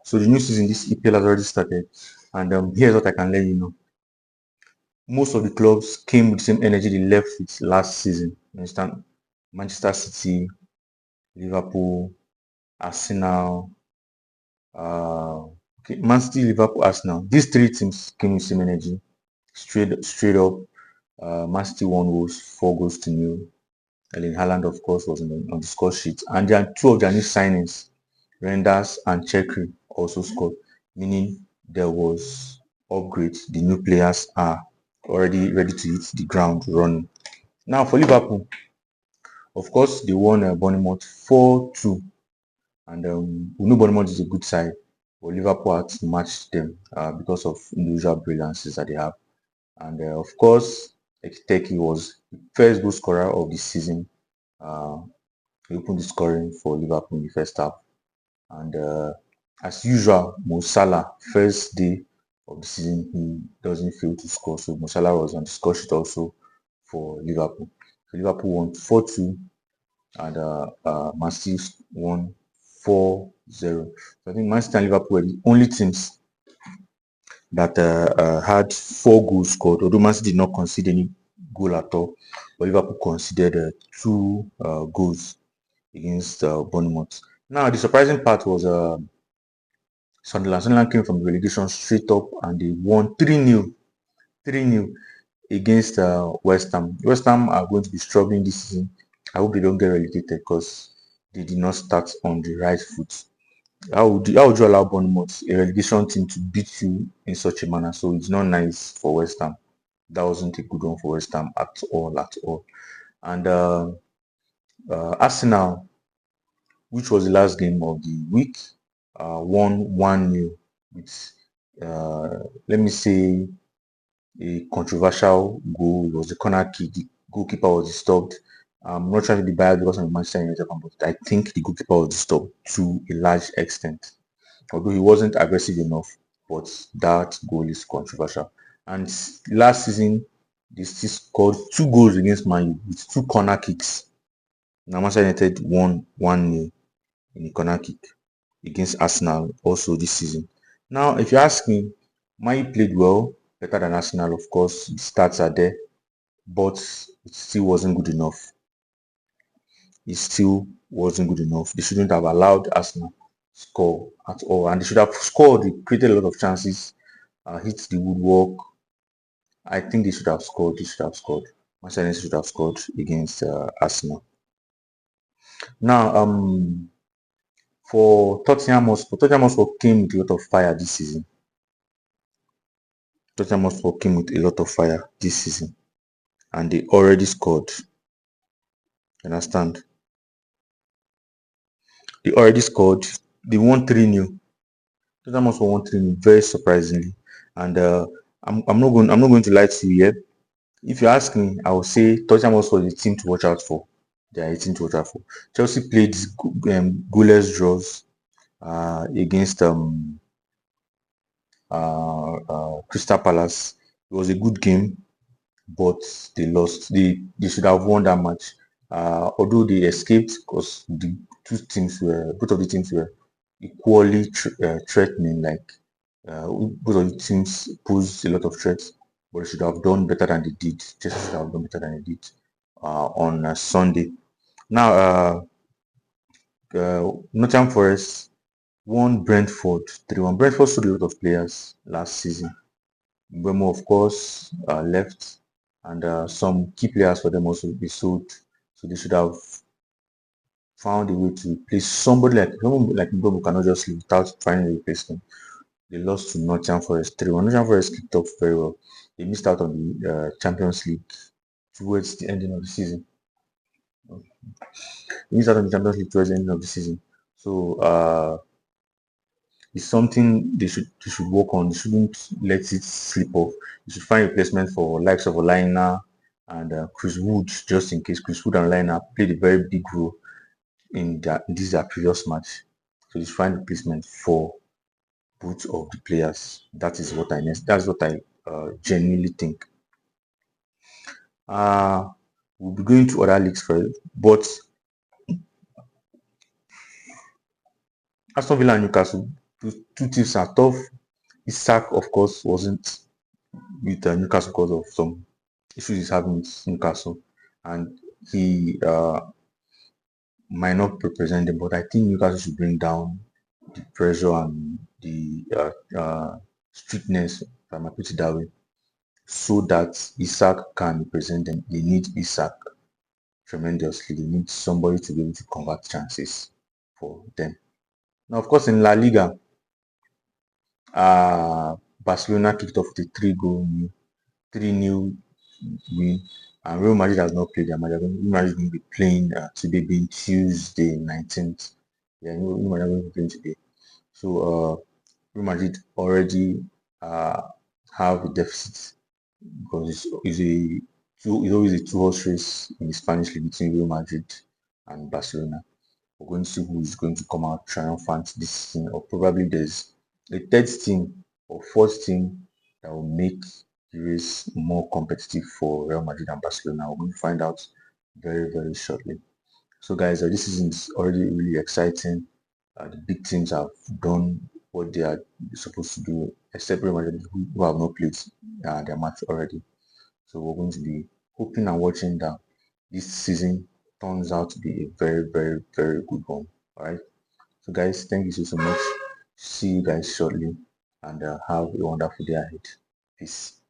So the new season, this EPL has already started, and here's what I can let you know. Most of the clubs came with the same energy they left with last season. You understand? Manchester City, Liverpool, Arsenal, okay, Man City, Liverpool, Arsenal. These three teams came with the same energy. Straight up, Man City won was 4 goals to nil. Erling Haaland, of course, was on the score sheet. And there are two of their new signings, Renders and Chekri, also scored, meaning there was upgrade. The new players are already ready to hit the ground running. Now for Liverpool, of course, they won Bournemouth 4-2, and we know Bournemouth is a good side, but Liverpool had to match them because of individual brilliances that they have. And of course, Ekiteke was the first goal scorer of the season. He opened the scoring for Liverpool in the first half. And as usual, Mo Salah, first day of the season, he doesn't fail to score. So Mo Salah was on the score sheet also for Liverpool. So Liverpool won 4-2, and Man City won 4-0. So I think Man City and Liverpool were the only teams that had 4 goals scored, although Man City did not concede any goal at all. But Liverpool conceded 2 goals against Bournemouth. Now, the surprising part was Sunderland. Sunderland came from the relegation straight up and they won 3-0. 3-0 against West Ham. West Ham are going to be struggling this season. I hope they don't get relegated because they did not start on the right foot. How would you allow Bournemouth, a relegation team, to beat you in such a manner? So it's not nice for West Ham. That wasn't a good one for West Ham at all, at all. And Arsenal, which was the last game of the week, won 1-0 with, let me say, a controversial goal. It was a corner kick. The goalkeeper was disturbed. I'm not trying to be biased because I'm a Manchester United fan, but I think the goalkeeper was disturbed to a large extent. Although he wasn't aggressive enough, but that goal is controversial. And last season, they still scored 2 goals against Man U with 2 corner kicks. Now Manchester United won 1-0 in a corner kick against Arsenal also this season. Now, if you ask me, Man U played well, better than Arsenal, of course. The stats are there, but it still wasn't good enough. It still wasn't good enough. They shouldn't have allowed Arsenal score at all, and they should have scored. They created a lot of chances, hit the woodwork. I think they should have scored. They should have scored. Manchester United should have scored against Arsenal. Now, for Tottenham Hotspur came with a lot of fire this season. Tottenham Hotspur came with a lot of fire this season, and they already scored. You understand? They already scored. They won 3-0. Tottenham Hotspur won 3-0, very surprisingly. And I'm not going to lie to you yet. If you ask me, I will say Tottenham Hotspur is a team to watch out for. They are a team to watch out for. Chelsea played goalless draws against Crystal Palace. It was a good game, but they lost. They should have won that match. Although they escaped because both of the teams were equally threatening. Like both of the teams posed a lot of threats, but they should have done better than they did. Just should have done better than they did on Sunday. Now, Nottingham Forest won Brentford 3-1. Brentford sold a lot of players last season. Bremo, of course, left, and some key players for them also be sold. So they should have found a way to replace somebody like Mbemo cannot just leave without finding a replacement. They lost to Nottingham Forest 3-1. Nottingham Forest kicked off very well. They missed out on the Champions League towards the ending of the season. They missed out on the Champions League towards the ending of the season. So it's something they should work on. They shouldn't let it slip off. They should find replacement for likes of Olaina and Chris Wood, just in case. Chris Wood and Olaina played a very big role in this previous match. So they should find replacement for both of the players. That's what I genuinely think. We'll be going to other leagues first, but Aston Villa and Newcastle two teams are tough. Isak, of course, wasn't with Newcastle because of some issues he's having with Newcastle, and he might not represent them. But I think Newcastle should bring down the pressure and the strictness, if I might put it that way, so that Isak can represent them. They need Isak tremendously. They need somebody to be able to convert chances for them. Now, of course, in La Liga, Barcelona kicked off the three new win, and Real Madrid has not played their match. Real Madrid will be playing today, being Tuesday 19th. Yeah, Real Madrid will be playing today. So Real Madrid already uh, have a deficit because it's always a two-horse race in the Spanish league between Real Madrid and Barcelona. We're going to see who is going to come out triumphant this season, or probably there's a third team or fourth team that will make the race more competitive for Real Madrid and Barcelona. We're going to find out very, very shortly. So, guys, this season is already really exciting. The big teams have done what they are supposed to do, except Real Madrid, who have not played their match already. So, we're going to be hoping and watching that this season turns out to be a very, very, very good one. All right. So, guys, thank you so much. See you guys shortly, and have a wonderful day ahead. Peace.